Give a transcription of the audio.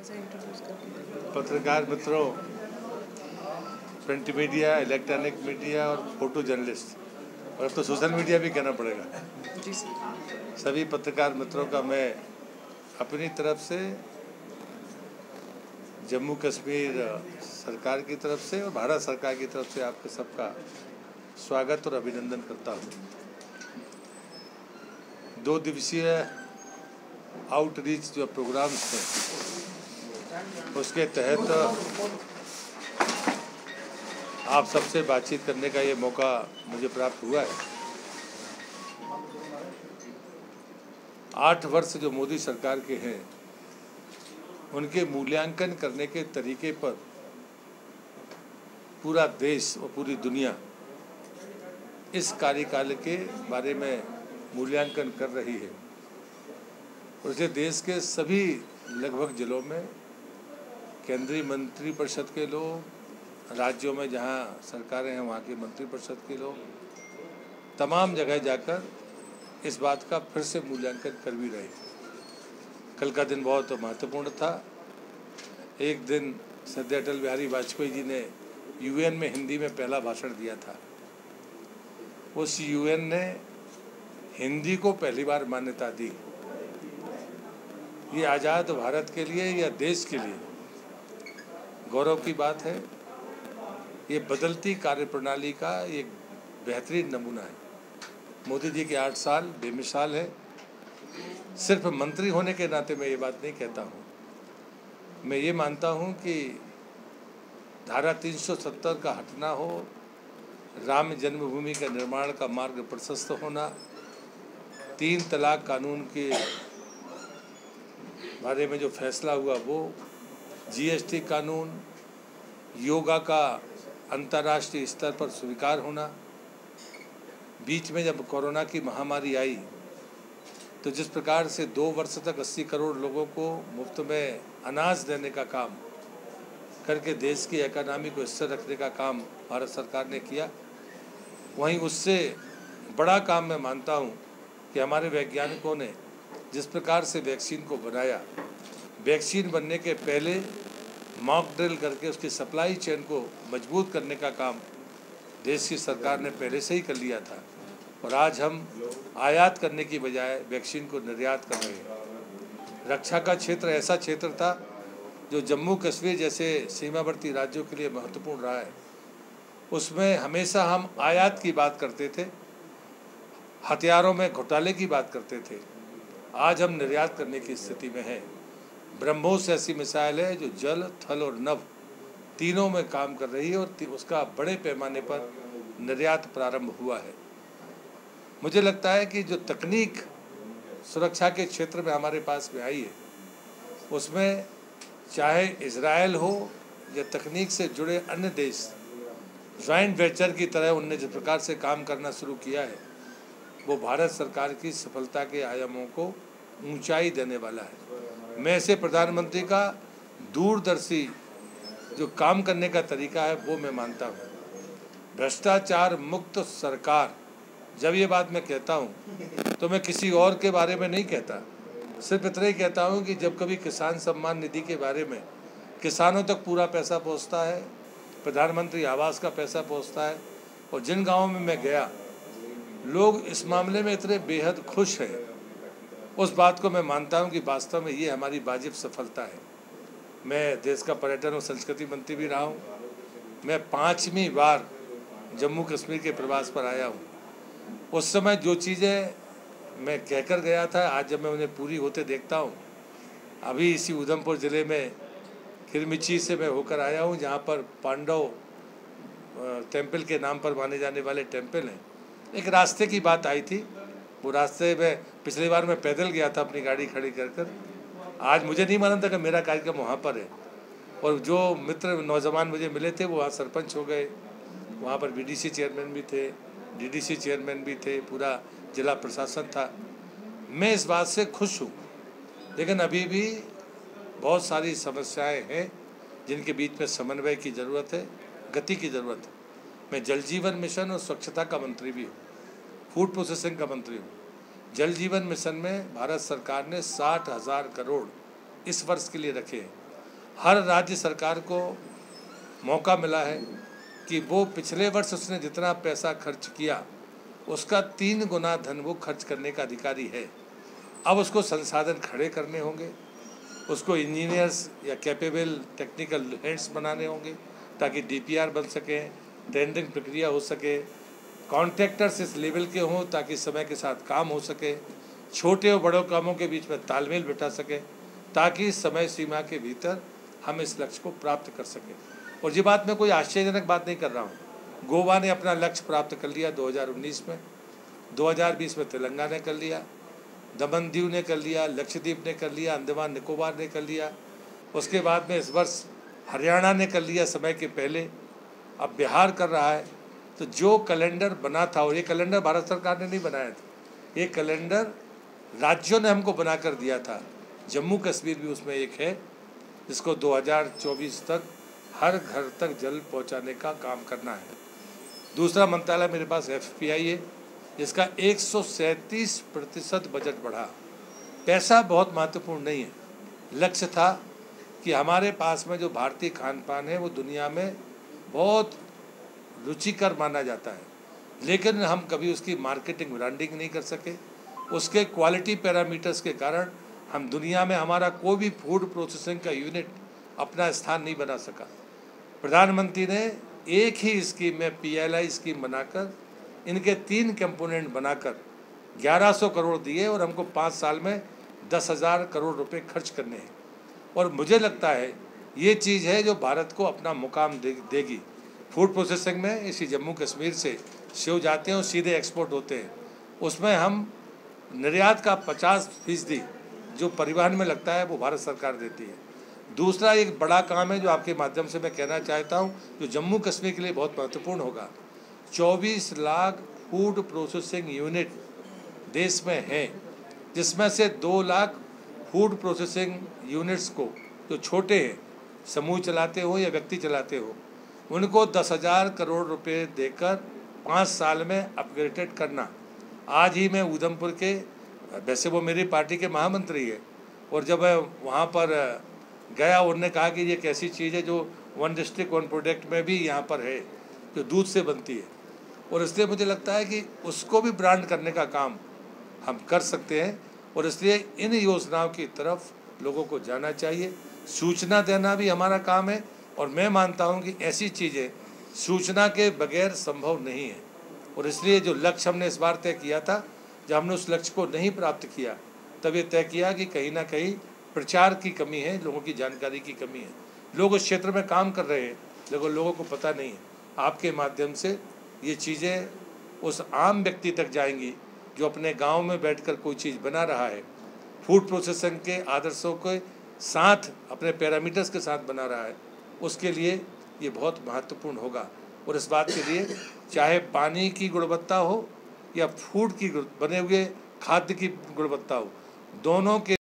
पत्रकार मित्रों, print media, electronic media और फोटो जर्नलिस्ट, और अब तो सोशल मीडिया भी कहना पड़ेगा, सभी पत्रकार मित्रों का मैं अपनी तरफ से, जम्मू कश्मीर सरकार की तरफ से और भारत सरकार की तरफ से आपके सबका स्वागत और अभिनंदन करता हूँ। 2 दिवसीय आउटरीच जो प्रोग्राम्स थे, उसके तहत आप सबसे बातचीत करने का ये मौका मुझे प्राप्त हुआ है। 8 वर्ष जो मोदी सरकार के हैं, उनके मूल्यांकन करने के तरीके पर पूरा देश और पूरी दुनिया इस कार्यकाल के बारे में मूल्यांकन कर रही है। और इसे देश के सभी लगभग जिलों में केंद्रीय मंत्री परिषद के लोग, राज्यों में जहां सरकारें हैं वहां के मंत्री परिषद के लोग, तमाम जगह जाकर इस बात का फिर से मूल्यांकन कर भी रहे। कल का दिन बहुत महत्वपूर्ण था। एक दिन श्रद्धेय अटल बिहारी वाजपेयी जी ने यूएन में हिंदी में पहला भाषण दिया था। उस यूएन ने हिंदी को पहली बार मान्यता दी। ये आज़ाद भारत के लिए या देश के लिए गौरव की बात है। ये बदलती कार्यप्रणाली का एक बेहतरीन नमूना है। मोदी जी के 8 साल बेमिसाल है। सिर्फ मंत्री होने के नाते मैं ये बात नहीं कहता हूँ। मैं ये मानता हूँ कि धारा 370 का हटना हो, राम जन्मभूमि के निर्माण का मार्ग प्रशस्त होना, 3 तलाक कानून के बारे में जो फैसला हुआ वो, जीएसटी कानून, योगा का अंतर्राष्ट्रीय स्तर पर स्वीकार होना, बीच में जब कोरोना की महामारी आई तो जिस प्रकार से 2 वर्ष तक 80 करोड़ लोगों को मुफ्त में अनाज देने का काम करके देश की इकोनॉमी को स्थिर रखने का काम भारत सरकार ने किया, वहीं उससे बड़ा काम मैं मानता हूं कि हमारे वैज्ञानिकों ने जिस प्रकार से वैक्सीन को बनाया, वैक्सीन बनने के पहले मॉक ड्रिल करके उसकी सप्लाई चेन को मजबूत करने का काम देश की सरकार ने पहले से ही कर लिया था। और आज हम आयात करने की बजाय वैक्सीन को निर्यात कर रहे हैं। रक्षा का क्षेत्र ऐसा क्षेत्र था जो जम्मू कश्मीर जैसे सीमावर्ती राज्यों के लिए महत्वपूर्ण रहा है। उसमें हमेशा हम आयात की बात करते थे, हथियारों में घोटाले की बात करते थे। आज हम निर्यात करने की स्थिति में हैं। ब्रह्मोस ऐसी मिसाइल है जो जल, थल और नभ तीनों में काम कर रही है और उसका बड़े पैमाने पर निर्यात प्रारंभ हुआ है। मुझे लगता है कि जो तकनीक सुरक्षा के क्षेत्र में हमारे पास में आई है, उसमें चाहे इजराइल हो या तकनीक से जुड़े अन्य देश, जॉइंट वेंचर की तरह उनने जिस प्रकार से काम करना शुरू किया है, वो भारत सरकार की सफलता के आयामों को ऊंचाई देने वाला है। मैं ऐसे प्रधानमंत्री का दूरदर्शी जो काम करने का तरीका है वो मैं मानता हूँ। भ्रष्टाचार मुक्त सरकार, जब ये बात मैं कहता हूँ तो मैं किसी और के बारे में नहीं कहता, सिर्फ इतना ही कहता हूँ कि जब कभी किसान सम्मान निधि के बारे में किसानों तक पूरा पैसा पहुँचता है, प्रधानमंत्री आवास का पैसा पहुँचता है, और जिन गाँवों में मैं गया लोग इस मामले में इतने बेहद खुश हैं, उस बात को मैं मानता हूँ कि वास्तव में ये हमारी वाजिब सफलता है। मैं देश का पर्यटन और संस्कृति मंत्री भी रहा हूँ। मैं 5वीं बार जम्मू कश्मीर के प्रवास पर आया हूँ। उस समय जो चीज़ें मैं कहकर गया था, आज जब मैं उन्हें पूरी होते देखता हूँ। अभी इसी उधमपुर ज़िले में किरमिची से मैं होकर आया हूँ, जहाँ पर पांडव टेम्पल के नाम पर माने जाने वाले टेम्पल हैं। एक रास्ते की बात आई थी, वो रास्ते में पिछली बार मैं पैदल गया था अपनी गाड़ी खड़ी कर। आज मुझे नहीं मालूम था कि मेरा कार्यक्रम वहाँ पर है, और जो मित्र नौजवान मुझे मिले थे वो वहाँ सरपंच हो गए, वहाँ पर बीडीसी चेयरमैन भी थे, डीडीसी चेयरमैन भी थे, पूरा जिला प्रशासन था। मैं इस बात से खुश हूँ, लेकिन अभी भी बहुत सारी समस्याएं हैं जिनके बीच में समन्वय की ज़रूरत है, गति की ज़रूरत है। मैं जल जीवन मिशन और स्वच्छता का मंत्री भी हूँ, फूड प्रोसेसिंग का मंत्री हूँ। जल जीवन मिशन में भारत सरकार ने 60,000 करोड़ इस वर्ष के लिए रखे हैं। हर राज्य सरकार को मौका मिला है कि वो पिछले वर्ष उसने जितना पैसा खर्च किया उसका 3 गुना धन वो खर्च करने का अधिकारी है। अब उसको संसाधन खड़े करने होंगे, उसको इंजीनियर्स या कैपेबल टेक्निकल हेड्स बनाने होंगे ताकि डीपीआर बन सके, टेंडरिंग प्रक्रिया हो सके, कॉन्ट्रैक्टर्स इस लेवल के हों ताकि समय के साथ काम हो सके, छोटे और बड़े कामों के बीच में तालमेल बिठा सके ताकि समय सीमा के भीतर हम इस लक्ष्य को प्राप्त कर सकें। और ये बात मैं कोई आश्चर्यजनक बात नहीं कर रहा हूँ। गोवा ने अपना लक्ष्य प्राप्त कर लिया 2019 में, 2020 में तेलंगाना ने कर लिया, दमन दीव ने कर लिया, लक्षद्वीप ने कर लिया, अंडमान निकोबार ने कर लिया, उसके बाद में इस वर्ष हरियाणा ने कर लिया समय के पहले, अब बिहार कर रहा है। तो जो कैलेंडर बना था, और ये कैलेंडर भारत सरकार ने नहीं बनाया था, ये कैलेंडर राज्यों ने हमको बना कर दिया था। जम्मू कश्मीर भी उसमें एक है जिसको 2024 तक हर घर तक जल पहुंचाने का काम करना है। दूसरा मंत्रालय मेरे पास FPI है जिसका 137% बजट बढ़ा। पैसा बहुत महत्वपूर्ण नहीं है, लक्ष्य था कि हमारे पास में जो भारतीय खान पान है वो दुनिया में बहुत रुचिकर माना जाता है, लेकिन हम कभी उसकी मार्केटिंग ब्रांडिंग नहीं कर सके। उसके क्वालिटी पैरामीटर्स के कारण हम दुनिया में हमारा कोई भी फूड प्रोसेसिंग का यूनिट अपना स्थान नहीं बना सका। प्रधानमंत्री ने एक ही स्कीम में PLI स्कीम बनाकर इनके 3 कंपोनेंट बनाकर 1100 करोड़ दिए और हमको 5 साल में 10,000 करोड़ रुपए खर्च करने हैं। और मुझे लगता है ये चीज़ है जो भारत को अपना मुकाम देगी। फूड प्रोसेसिंग में इसी जम्मू कश्मीर से सेव जाते हैं और सीधे एक्सपोर्ट होते हैं, उसमें हम निर्यात का 50% जो परिवहन में लगता है वो भारत सरकार देती है। दूसरा एक बड़ा काम है जो आपके माध्यम से मैं कहना चाहता हूँ, जो जम्मू कश्मीर के लिए बहुत महत्वपूर्ण होगा। 24 लाख फूड प्रोसेसिंग यूनिट देश में हैं, जिसमें से 2 लाख फूड प्रोसेसिंग यूनिट्स को जो छोटे हैं, समूह चलाते हो या व्यक्ति चलाते हो, उनको 10,000 करोड़ रुपए देकर 5 साल में अपग्रेडेड करना। आज ही मैं उधमपुर के, वैसे वो मेरी पार्टी के महामंत्री है, और जब मैं वहाँ पर गया उन्होंने कहा कि ये कैसी चीज़ है जो 1 डिस्ट्रिक्ट 1 प्रोडक्ट में भी यहाँ पर है, जो दूध से बनती है। और इसलिए मुझे लगता है कि उसको भी ब्रांड करने का काम हम कर सकते हैं, और इसलिए इन योजनाओं की तरफ लोगों को जाना चाहिए। सूचना देना भी हमारा काम है, और मैं मानता हूँ कि ऐसी चीज़ें सूचना के बगैर संभव नहीं है। और इसलिए जो लक्ष्य हमने इस बार तय किया था, जब हमने उस लक्ष्य को नहीं प्राप्त किया, तब ये तय किया कि कहीं ना कहीं प्रचार की कमी है, लोगों की जानकारी की कमी है। लोग उस क्षेत्र में काम कर रहे हैं लेकिन लोगों को पता नहीं है। आपके माध्यम से ये चीज़ें उस आम व्यक्ति तक जाएंगी जो अपने गांव में बैठकर कोई चीज़ बना रहा है, फूड प्रोसेसिंग के आदर्शों के साथ, अपने पैरामीटर्स के साथ बना रहा है। उसके लिए ये बहुत महत्वपूर्ण होगा। और इस बात के लिए चाहे पानी की गुणवत्ता हो या फूड की बने हुए खाद्य की गुणवत्ता हो, दोनों के